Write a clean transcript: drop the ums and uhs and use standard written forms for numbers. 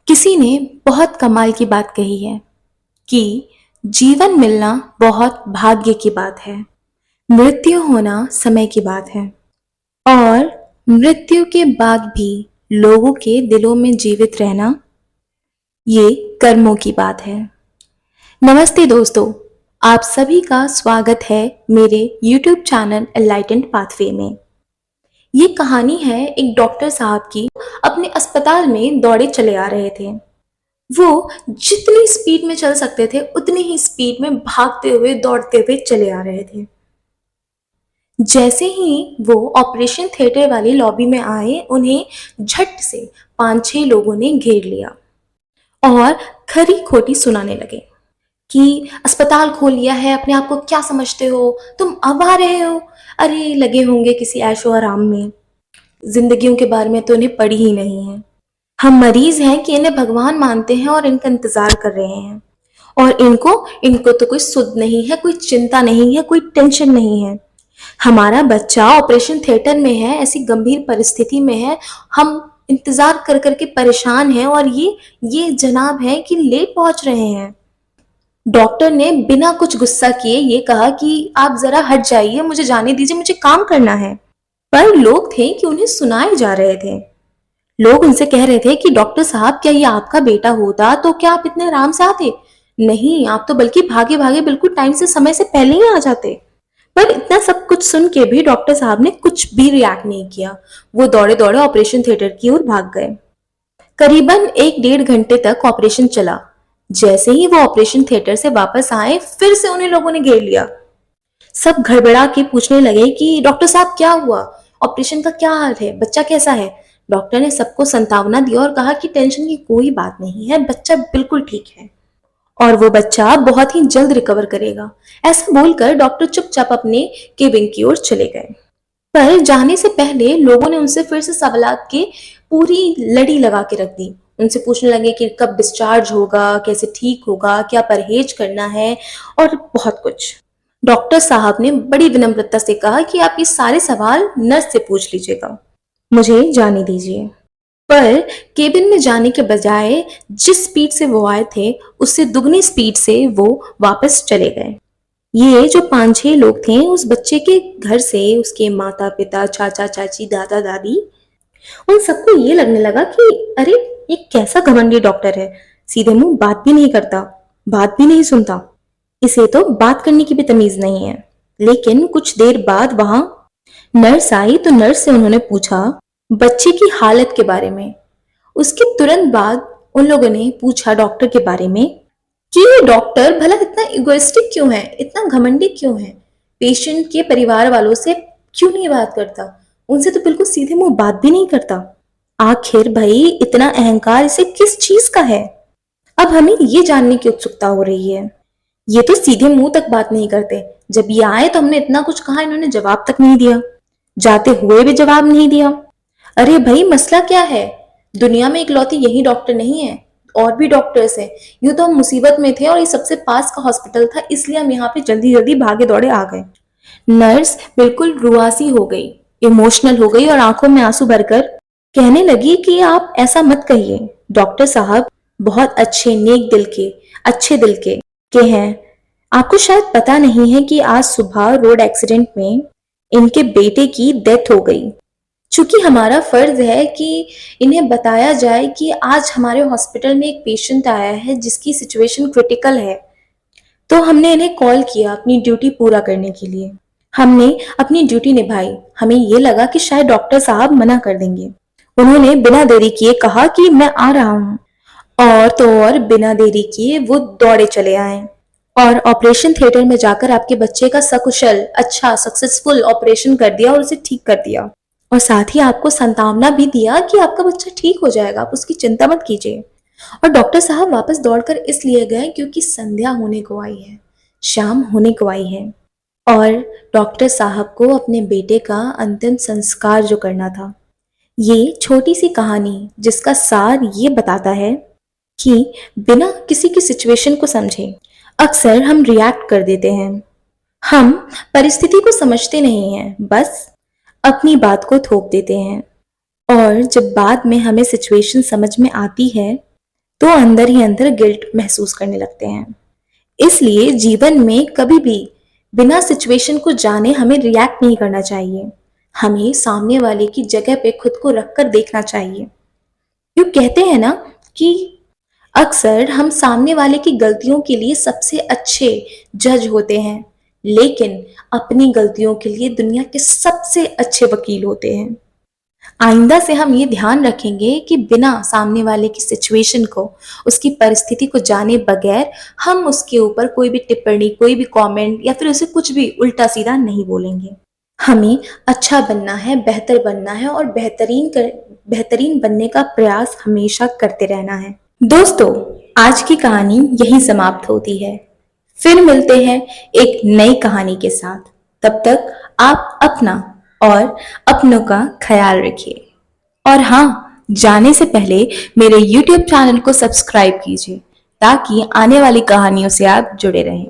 किसी ने बहुत कमाल की बात कही है कि जीवन मिलना बहुत भाग्य की बात है, मृत्यु होना समय की बात है और मृत्यु के बाद भी लोगों के दिलों में जीवित रहना ये कर्मों की बात है। नमस्ते दोस्तों, आप सभी का स्वागत है मेरे YouTube चैनल एनलाइटेंड पाथवे में। ये कहानी है एक डॉक्टर साहब की। अपने अस्पताल में दौड़े चले आ रहे थे। वो जितनी स्पीड में चल सकते थे उतनी ही स्पीड में भागते हुए दौड़ते हुए चले आ रहे थे। जैसे ही वो ऑपरेशन थिएटर वाली लॉबी में आए, उन्हें झट से 5-6 लोगों ने घेर लिया और खरी खोटी सुनाने लगे कि अस्पताल खोल लिया है, अपने आप को क्या समझते हो, तुम अब आ रहे हो, अरे लगे होंगे किसी ऐशो आराम में, जिंदगियों के बारे में तो इन्हें पड़ी ही नहीं है। हम मरीज हैं कि इन्हें भगवान मानते हैं और इनका इंतजार कर रहे हैं और इनको इनको तो कोई सुध नहीं है, कोई चिंता नहीं है, कोई टेंशन नहीं है। हमारा बच्चा ऑपरेशन थिएटर में है, ऐसी गंभीर परिस्थिति में है, हम इंतजार कर करके परेशान हैं और ये जनाब है कि लेट पहुंच रहे हैं। डॉक्टर ने बिना कुछ गुस्सा किए ये कहा कि आप जरा हट जाइए, मुझे जाने दीजिए, मुझे काम करना है। पर लोग थे कि उन्हें सुनाए जा रहे थे। लोग उनसे कह रहे थे कि डॉक्टर साहब, क्या ये आपका बेटा होता तो क्या आप इतने आराम से आते? नहीं, आप तो बल्कि भागे भागे बिल्कुल टाइम से, समय से पहले ही आ जाते। पर इतना सब कुछ सुन के भी डॉक्टर साहब ने कुछ भी रिएक्ट नहीं किया। वो दौड़े दौड़े ऑपरेशन थिएटर की ओर भाग गए। करीबन 1-1.5 घंटे तक ऑपरेशन चला। जैसे ही वो ऑपरेशन थिएटर से वापस आए, फिर से उन्हें लोगों ने घेर लिया। सब घड़बड़ा के पूछने लगे कि डॉक्टर साहब क्या हुआ, ऑपरेशन का क्या हाल है, बच्चा कैसा है? डॉक्टर ने सबको सांत्वना दी और कहा कि टेंशन की कोई बात नहीं है, बच्चा बिल्कुल ठीक है और वो बच्चा बहुत ही जल्द रिकवर करेगा। ऐसा बोलकर डॉक्टर चुपचाप अपने केबिन की ओर चले गए। पर जाने से पहले लोगों ने उनसे फिर से सवालात की पूरी लड़ी लगा के रख दी। उनसे पूछने लगे कि कब डिस्चार्ज होगा, कैसे ठीक होगा, क्या परहेज करना है और बहुत कुछ। डॉक्टर साहब ने बड़ी विनम्रता से कहा कि आप ये सारे सवाल नर्स से पूछ लीजिएगा, मुझे जाने दीजिए। पर केबिन में जाने के बजाय जिस स्पीड से वो आए थे, उससे दुगनी स्पीड से वो वापस चले गए। ये जो 5-6 लोग थे, उस बच्चे के घर से उसके माता पिता, चाचा चाची, दादा दादी, उन सबको ये लगने लगा कि अरे ये कैसा घमंडी डॉक्टर है, सीधे मुंह बात भी नहीं करता, बात भी नहीं सुनता, इसे तो बात करने की भी तमीज नहीं है। लेकिन कुछ देर बाद वहां नर्स आई तो नर्स से उन्होंने पूछा बच्चे की हालत के बारे में। उसके तुरंत बाद उन लोगों ने पूछा डॉक्टर के बारे में कि ये डॉक्टर भला इतना इगोइस्टिक क्यों है, इतना घमंडी क्यों है, पेशेंट के परिवार वालों से क्यों नहीं बात करता, उनसे तो बिल्कुल सीधे मुंह बात भी नहीं करता। आखिर भाई इतना अहंकार इसे किस चीज का है? अब हमें ये जानने की उत्सुकता हो रही है। ये तो सीधे मुंह तक बात नहीं करते। जब ये आए तो हमने इतना कुछ कहा, इन्होंने जवाब तक नहीं दिया, जाते हुए भी जवाब नहीं दिया। अरे भाई मसला क्या है? दुनिया में इकलौती यही डॉक्टर नहीं है, और भी डॉक्टर्स हैं। यूं तो हम मुसीबत में थे और ये सबसे पास का हॉस्पिटल था, इसलिए हम यहाँ पे जल्दी जल्दी भागे दौड़े आ गए। नर्स बिल्कुल रुआसी हो गई, इमोशनल हो गई और आंखों में आंसू भरकर कहने लगी कि आप ऐसा मत कहिए, डॉक्टर साहब बहुत अच्छे, नेक दिल के, अच्छे दिल के हैं। आपको शायद पता नहीं है कि आज सुबह रोड एक्सीडेंट में इनके बेटे की डेथ हो गई। चूंकि हमारा फर्ज है कि इन्हें बताया जाए कि आज हमारे हॉस्पिटल में एक पेशेंट आया है जिसकी सिचुएशन क्रिटिकल है, तो हमने इन्हें कॉल किया अपनी ड्यूटी पूरा करने के लिए। हमने अपनी ड्यूटी निभाई। हमें ये लगा कि शायद डॉक्टर साहब मना कर देंगे। उन्होंने बिना देरी किए कहा कि मैं आ रहा हूँ, और तो और बिना देरी किए वो दौड़े चले आए और ऑपरेशन थिएटर में जाकर आपके बच्चे का सकुशल, अच्छा, सक्सेसफुल ऑपरेशन कर दिया और उसे ठीक कर दिया, और साथ ही आपको सांत्वना भी दिया कि आपका बच्चा ठीक हो जाएगा, आप उसकी चिंता मत कीजिए। और डॉक्टर साहब वापस दौड़कर इसलिए गए क्योंकि संध्या होने को आई है, शाम होने को आई है और डॉक्टर साहब को अपने बेटे का अंतिम संस्कार जो करना था। ये छोटी सी कहानी जिसका सार ये बताता है कि बिना किसी की सिचुएशन को समझे अक्सर हम रिएक्ट कर देते हैं। हम परिस्थिति को समझते नहीं हैं, बस अपनी बात को थोप देते हैं और जब बाद में हमें सिचुएशन समझ में आती है तो अंदर ही अंदर गिल्ट महसूस करने लगते हैं। इसलिए जीवन में कभी भी बिना सिचुएशन को जाने हमें रिएक्ट नहीं करना चाहिए। हमें सामने वाले की जगह पे खुद को रखकर देखना चाहिए। यूँ कहते हैं ना कि अक्सर हम सामने वाले की गलतियों के लिए सबसे अच्छे जज होते हैं, लेकिन अपनी गलतियों के लिए दुनिया के सबसे अच्छे वकील होते हैं। आइंदा से हम ये ध्यान रखेंगे कि बिना सामने वाले की सिचुएशन को, उसकी परिस्थिति को जाने बगैर हम उसके ऊपर कोई भी टिप्पणी, कोई भी कमेंट या फिर उसे कुछ भी उल्टा-सीधा नहीं बोलेंगे। हमें अच्छा बनना है, बेहतर बनना है और बेहतरीन बनने का प्रयास हमेशा करते रहना है। दोस्तों, आज की कहानी यहीं समाप्त होती है। फिर मिलते हैं एक नई कहानी के साथ। तब तक आप अपना और अपनों का ख्याल रखिए। और हाँ, जाने से पहले मेरे YouTube चैनल को सब्सक्राइब कीजिए ताकि आने वाली कहानियों से आप जुड़े रहें।